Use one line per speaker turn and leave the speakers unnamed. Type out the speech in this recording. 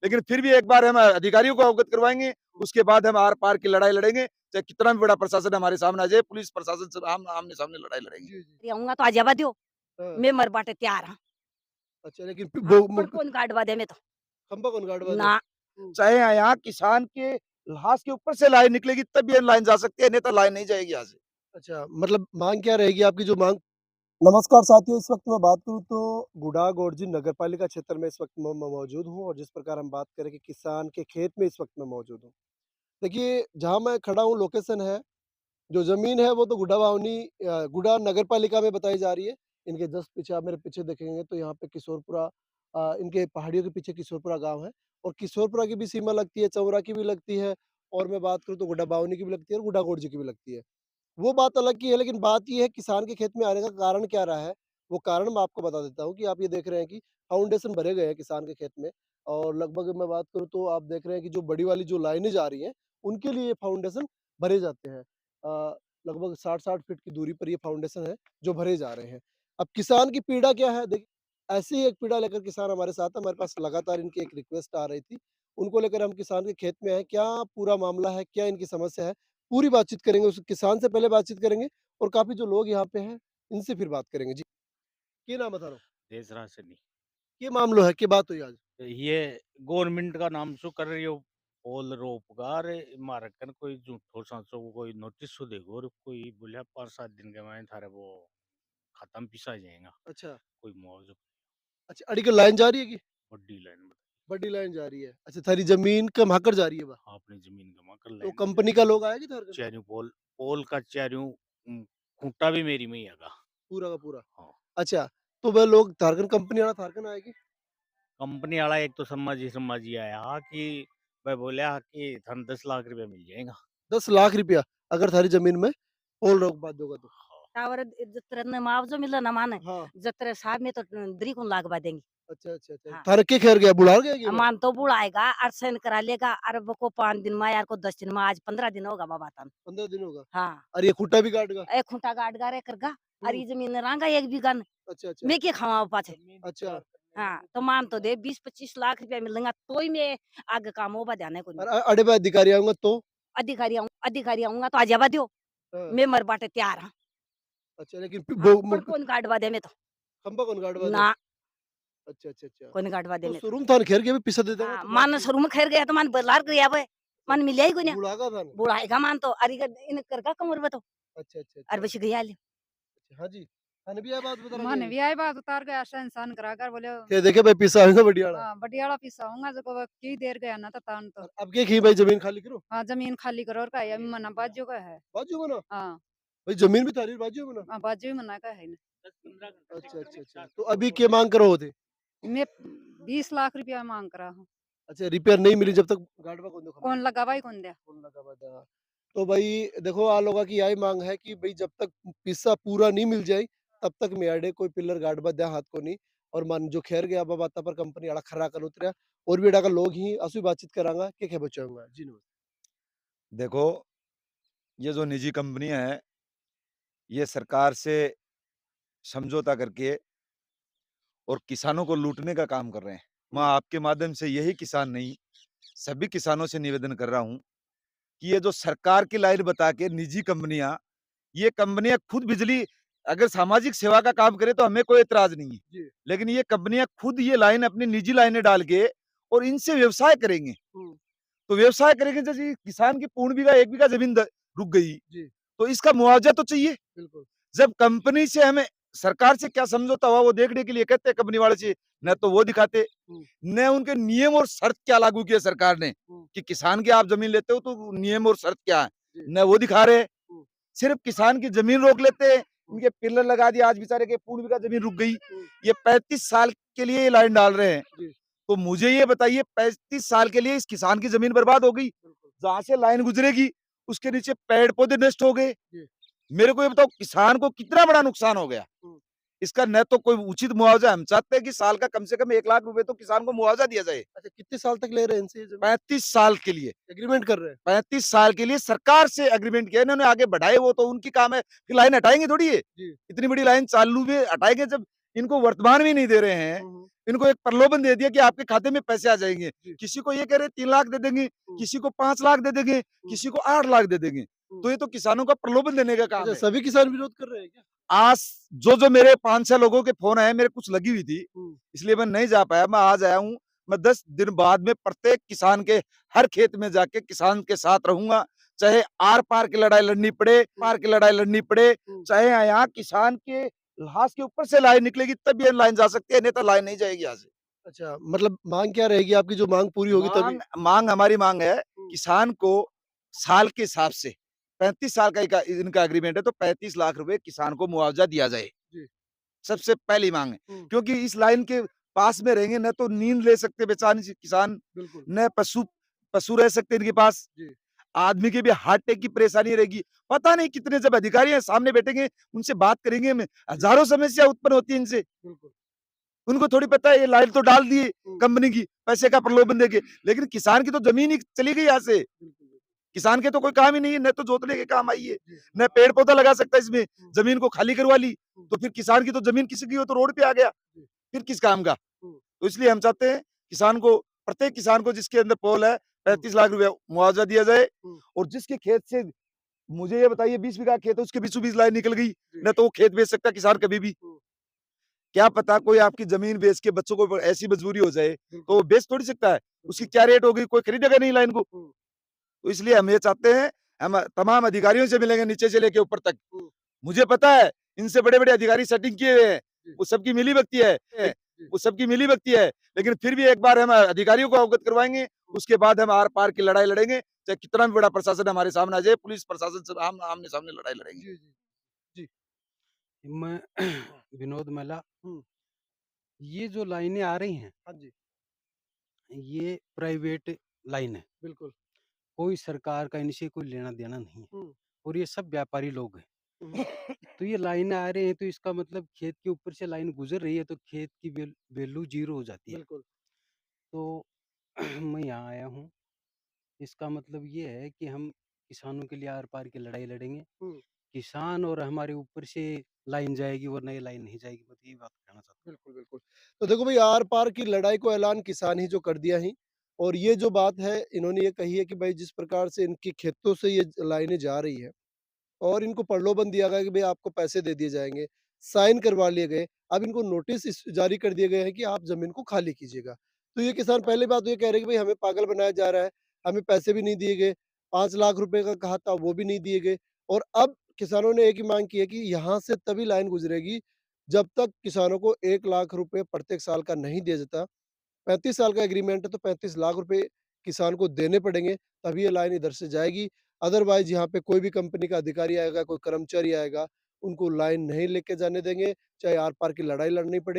लेकिन फिर भी एक बार हम अधिकारियों को अवगत करवाएंगे, उसके बाद हम आर पार की लड़ाई लड़ेंगे, चाहे कितना भी बड़ा प्रशासन हमारे सामने आ जाए, पुलिस प्रशासन से हम आमने सामने लड़ाई लड़ेंगे।
जी, जी।
आऊंगा तो आजाबा दो।
हाँ,
मैं मर बाटे तैयार हाँ।
अच्छा लेकिन
हाँ, पर कौन गाड़वा दे में तो
खंबा कौन गाड़वा दे?
ना।
हुँ,
चाहे यहाँ किसान के लाश के ऊपर से लाइन निकलेगी तब ये लाइन जा सकती है, नहीं तो लाइन नहीं जाएगी यहाँ से।
अच्छा मतलब माँग क्या रहेगी आपकी जो माँग नमस्कार साथियों, इस वक़्त मैं बात करूँ तो गुड़ाग और जी नगर पालिका क्षेत्र में इस वक़्त मैं मौजूद हूँ और जिस प्रकार हम बात करें कि किसान के खेत में इस वक़्त मैं मौजूद हूँ। देखिए, जहाँ मैं खड़ा हूँ लोकेशन है, जो ज़मीन है वो तो गुड़ा नगर पालिका में बताई जा रही है। इनके जस्ट पीछे आप मेरे पीछे देखेंगे तो यहाँ पे किशोरपुरा इनके पहाड़ियों के पीछे किशोरपुरा गाँव है और किशोरपुरा की भी सीमा लगती है, चौरा की भी लगती है और मैं बात करूँ तो गुड्डा बावनी की भी लगती है और गुड्डा गोड़ जी की भी लगती है। वो बात अलग की है, लेकिन बात ये है किसान के खेत में आने का कारण क्या रहा है? वो कारण मैं आपको बता देता हूँ कि आप ये देख रहे हैं कि फाउंडेशन भरे गए हैं किसान के खेत में और लगभग मैं बात करूँ तो आप देख रहे हैं कि जो बड़ी वाली जो लाइनें जा रही हैं, उनके लिए ये फाउंडेशन भरे जाते हैं। लगभग 60-60 फीट की दूरी पर ये फाउंडेशन है, जो भरे जा रहे हैं। अब किसान की पीड़ा क्या है? देखिए, ऐसी ही एक पीड़ा लेकर किसान हमारे साथ है, हमारे पास लगातार इनकी एक रिक्वेस्ट आ रही थी। उनको लेकर हम किसान के खेत में आए, क्या पूरा मामला है? क्या इनकी समस्या है? पूरी बातचीत करेंगे, उस किसान से पहले बातचीत करेंगे और काफ़ी जो लोग यहाँ पे हैं, इनसे फिर बात करेंगे। जी, के नाम है थारो?
देशराजनी
के मामलो है? के बात हुई आज?
ये गवर्नमेंट का नाम शो कर रही हो पोल रोपगार मारकन कोई झूठो सांसो को कोई नोटिस शो देगो और कोई बोलिया 5-7 दिन के में थारे वो खत्म पिसा जाएगा
अच्छा,
कोई मुआवजा
अच्छा अड़ी के लाइन जा रही है कि?
बड़ी लाइन बताई
बड़ी लाइन जा रही है। अच्छा, थारी ज़मीन कम हाकर जा रही है बा?
आपने जमीन गमा कर
तो
लाइन
कंपनी का लोग आया कि थारे कने?
चैरू पोल पोल का चैरू खूंटा भी मेरी में ही आगा
पूरा का पूरा?
हाँ
अच्छा, तो वह लोग थारकन कंपनी वाला थारकन आए कि?
कंपनी वाला एक तो सम्माजी आया कि वह बोला कि धन 10 लाख रुपया मिल जाएगा
10 लाख रुपया अगर थारी ज़मीन में पोल रोक बात होगा तो?
टावर जत्र मुआवजा मिला ना माने
हाँ,
जत्र साहब में तो दरी को लागवा देंगे।
अच्छा, अच्छा, अच्छा।
हाँ,
थारे के खैर गया, बुढ़ार गया कि बा?
मान तो बुढ़ाएगा अर्सन करा लेगा अरे वो को 5 दिन में यार को 10 दिन में आज 15 दिन होगा बाबा तन।
15 दिन होगा?
हाँ,
और ये खूँटा भी काटेगा?
एक खूंटा गाड़ गा रे करगा और
हुँ,
ये जमीन रांगा एक बीघा न
अच्छा, अच्छा,
मैं के खावा पाछे।
अच्छा।
हाँ, तो मान तो दे 20-25 लाख रुपया मिलेगा तो ही मैं आगे काम होगा ध्यान को नहीं।
और अड़े पे अधिकारी आऊँगा तो?
अधिकारी आऊंगा तो आजाबा दो।
हाँ,
मैं मर बाटे तैयार हाँ।
अच्छा लेकिन
हाँ, पर कौन गाड़वा दे में तो
खंबा कौन गाड़वा दे?
ना
अच्छा, अच्छा, अच्छा।
कौन गाड़वा दे
तो
में तो।
शुरू में थाने घेर के भी पीछे दे देगा
हाँ,
तो बात
मान
थी।
शुरू में खैर गया तो मान बलार गया वे
अच्छा,
मन मिले ही कोनी
बुढ़ागा थाने?
बुढ़ाएगा मान तो अरे इन करगा कमर बतो
अच्छा, अच्छा,
अरे
अच्छा।
बस गया ले
अच्छा, हाँ जी। थाने भी यह बात बता
मन
रहे
भी आई बात उतार गया ऐसा इंसान करा कर बोले
के देखे भाई पीछा आऊँगा बढ़ियाड़ा।
हाँ बटियाला पिसाऊंगा जो को की देर गया ना तो तान तो
और अब के खी भाई ज़मीन खाली करो?
हाँ जमीन खाली करो और का है अभी मना बाजू का है
बाजू में ना?
हाँ
भाई ज़मीन भी थारी बाजू में ना?
हाँ बाजू ही मना का है ना
10-15
अच्छा, अच्छा, अच्छा। तो अभी क्या माँग करो होते?
मैं 20 लाख रुपया मांग करा हूँ
अच्छा रिपेयर नहीं मिली जब तक गाड़वा कौन दो खंबा?
कौन लगावा ही कौन दिया
कौन लगा बता। तो भाई देखो आ लोगों की यही माँग है कि भई जब तक पिस्सा पूरा नहीं मिल जाए, तब तक मेआड़े कोई पिल्लर गाड़बा द्या हाथ को नहीं और मान जो खैर गया बाबा बाता पर कंपनी आड़ा खरा कर उतरया और भी एडा का लोग ही असु बातचीत करांगा के खे बचाऊंगा। जी नमस्ते।
देखो, ये जो निजी कंपनियां हैं, ये सरकार से समझौता करके और किसानों को लूटने का काम कर रहे हैं। मैं आपके माध्यम से यही किसान नहीं, सभी किसानों से निवेदन कर रहा हूं कि ये जो सरकार की लाइन बता के निजी कंपनियां, ये कंपनियां खुद बिजली अगर सामाजिक सेवा का काम करे तो हमें कोई एतराज नहीं है।
जी।
लेकिन ये कंपनियां खुद ये लाइन अपनी निजी लाइनें डाल के और इनसे व्यवसाय करेंगे।
हुँ,
तो व्यवसाय करेंगे जैसे किसान की पूर्ण बीघा 1 बीघा ज़मीन द रुक गई,
जी,
तो इसका मुआवजा तो चाहिए।
बिल्कुल।
जब कंपनी से हमें सरकार से क्या समझौता हुआ वो देखने के लिए कहते हैं कंपनी वाले से, न तो वो दिखाते,
हुँ,
न उनके नियम और शर्त क्या लागू किए सरकार ने
हुँ,
कि किसान की आप जमीन लेते हो तो नियम और शर्त क्या है,
जी,
न वो दिखा रहे।
हुँ,
सिर्फ किसान की जमीन रोक लेते हैं,
हुँ,
इनके पिलर लगा दिया, आज बेचारे के पूर्ण बीघा जमीन रुक गई।
हुँ,
ये 35 साल के लिए ये लाइन डाल रहे हैं।
जी,
तो मुझे ये बताइए 35 साल के लिए इस किसान की जमीन बर्बाद हो गई।
बिल्कुल।
जहाँ से लाइन गुजरेगी उसके नीचे पेड़ पौधे नष्ट हो गए।
जी,
मेरे को ये बताओ किसान को कितना बड़ा नुकसान हो गया।
हुँ,
इसका न तो कोई उचित मुआवजा, हम चाहते हैं कि साल का कम से कम 1 लाख रुपए तो किसान को मुआवजा दिया जाए।
अच्छा कितने साल तक ले रहे हैं इनसे ये ज़मीन?
35 साल के लिए,
एग्रीमेंट कर रहे हैं?
35 साल के लिए सरकार से एग्रीमेंट किया इन्होंने, आगे बढ़ाए वो तो उनकी काम है, फिर लाइन हटाएँगे थोड़ी ये।
जी,
इतनी बड़ी लाइन चालू में हटाएँगे जब इनको वर्तमान में नहीं दे रहे हैं।
हुँ, हुँ।
इनको एक प्रलोभन दे दिया कि आपके खाते में पैसे आ जाएँगे।
जी।
किसी को ये कह रहे 3 लाख दे देंगे, किसी को 5 लाख दे देंगे, किसी को 8 लाख दे देंगे। तो ये तो किसानों का प्रलोभन देने का काम
अच्छा,
है।
सभी किसान विरोध कर रहे हैं क्या?
आज जो मेरे 5-6 लोगों के फ़ोन आए, मेरे कुछ लगी हुई थी,
हुँ।
इसलिए मैं नहीं जा पाया। मैं आज आया हूँ। मैं 10 दिन बाद में प्रत्येक किसान के हर खेत में जाके किसान के साथ रहूँगा। चाहे आर-पार की लड़ाई लड़नी पड़े, पार की लड़ाई लड़नी पड़े,
हुँ।
चाहे यहाँ किसान के लाश के ऊपर से लाइन निकलेगी तब ये लाइन जा सकती है, नहीं तो लाइन नहीं जाएगी यहाँ से।
अच्छा, मतलब माँग क्या रहेगी आपकी, जो माँग पूरी होगी तभी?
माँग हमारी माँग है,
हुँ।
किसान को साल के हिसाब से 35 साल का इनका एग्रीमेंट है, तो 35 लाख रुपए किसान को मुआवजा दिया जाए।
जी।
सबसे पहली माँग है,
हुँ।
क्योंकि इस लाइन के पास में रहेंगे न तो नींद ले सकते बेचारे किसान,
बिल्कुल।
न पशु पशु रह सकते इनके पास।
जी।
आदमी की भी हार्ट अटैक की परेशानी रहेगी। पता नहीं कितने जब अधिकारी हैं सामने बैठेंगे, उनसे बात करेंगे में हज़ारों समस्या उत्पन्न होती है इनसे।
बिल्कुल।
उनको थोड़ी पता है ये लाइन तो डाल दिए
हुँ।
कंपनी की, पैसे का प्रलोभन देके, लेकिन किसान की तो ज़मीन ही चली गई यहाँ से।
बिल्कुल, बिल्कुल।
किसान के तो कोई काम ही नहीं है, न तो जोतने के काम आई है,
जी।
न पेड़-पौधा लगा सकता है इसमें,
हुँ।
ज़मीन को खाली करवा ली,
हुँ।
तो फिर किसान की तो ज़मीन किसी की हो तो रोड पे आ गया,
जी।
फिर किस काम का?
हुँ।
तो इसलिए हम चाहते हैं किसान को प्रत्येक किसान को जिसके अंदर पौल है, 35 लाख रुपया मुआवजा दिया जाए
हुँ।
और जिसके खेत से मुझे ये बताइए 20 बीघा खेत है, उसके बीचों-बीच लाइन निकल गई,
जी।
न तो वो खेत बेच सकता किसान कभी भी।
हुँ।
क्या पता कोई आपकी ज़मीन बेच के बच्चों को ऐसी मजबूरी हो जाए, तो
बिल्कुल।
वो बेच थोड़ी सकता है। उसकी
बिल्कुल।
क्या रेट होगी, कोई खरीदेगा नहीं लाइन को।
हुँ।
तो इसलिए हम ये चाहते हैं, हम तमाम अधिकारियों से मिलेंगे नीचे से लेके ऊपर तक।
हुँ।
मुझे पता है, इनसे बड़े-बड़े अधिकारी सेटिंग किए हुए हैं,
जी।
वो सबकी मिली-भगती है,
जी।
वो सबकी मिली-भगती है, लेकिन फिर भी एक बार हम अधिकारियों को अवगत करवाएँगे, उसके बाद हम आर-पार की लड़ाई लड़ेंगे, चाहे कितना भी बड़ा प्रशासन हमारे सामने आ जाए, पुलिस प्रशासन से हम आमने-सामने लड़ाई लड़ेंगे।
जी, जी। जी।
मैं विनोद महिला,
हुँ।
ये जो लाइनें आ रही हैं,
हाँ जी।
ये प्राइवेट लाइन है।
बिल्कुल।
कोई सरकार का इनसे कोई लेना-देना नहीं है
हुँ।
और ये सब व्यापारी लोग हैं।
हुँ।
तो ये लाइनें आ रही हैं तो इसका मतलब खेत के ऊपर से लाइन गुज़र रही है तो खेत की वैल्यू ज़ीरो हो जाती है।
बिल्कुल।
तो मैं यहाँ आया हूँ, इसका मतलब ये है कि हम किसानों के लिए आर-पार की लड़ाई लड़ेंगे।
हुँ।
किसान और हमारे ऊपर से लाइन जाएगी वरना ये लाइन नहीं जाएगी। मैं तो यही बात कहना चाहता हूँ।
बिल्कुल, बिल्कुल। तो देखो भई, आर-पार की लड़ाई को ऐलान किसान ही जो कर दिया ही, और ये जो बात है इन्होंने ये कही है कि भई जिस प्रकार से इनके खेतों से ये लाइनें जा रही है और इनको प्रलोभन दिया गया कि भई आपको पैसे दे दिए जाएँगे, साइन करवा लिए गए। अब इनको नोटिस जारी कर दिए गए हैं कि आप ज़मीन को खाली कीजिएगा। तो ये किसान पहली बात तो ये कह रहे हैं कि भई हमें पागल बनाया जा रहा है, हमें पैसे भी नहीं दिए गए, 5 लाख रुपए का कहा था वो भी नहीं दिए गए, और अब किसानों ने एक ही माँग की है कि यहाँ से तभी लाइन गुज़रेगी जब तक किसानों को 1 लाख रुपए प्रत्येक साल का नहीं दिया जाता। 35 साल का एग्रीमेंट है तो 35 लाख रुपए किसान को देने पड़ेंगे, तभी ये लाइन इधर से जाएगी। अदरवाइज़ यहाँ पे कोई भी कंपनी का अधिकारी आएगा, कोई कर्मचारी आएगा, उनको लाइन नहीं लेके जाने देंगे, चाहे आर-पार की लड़ाई लड़नी पड़े।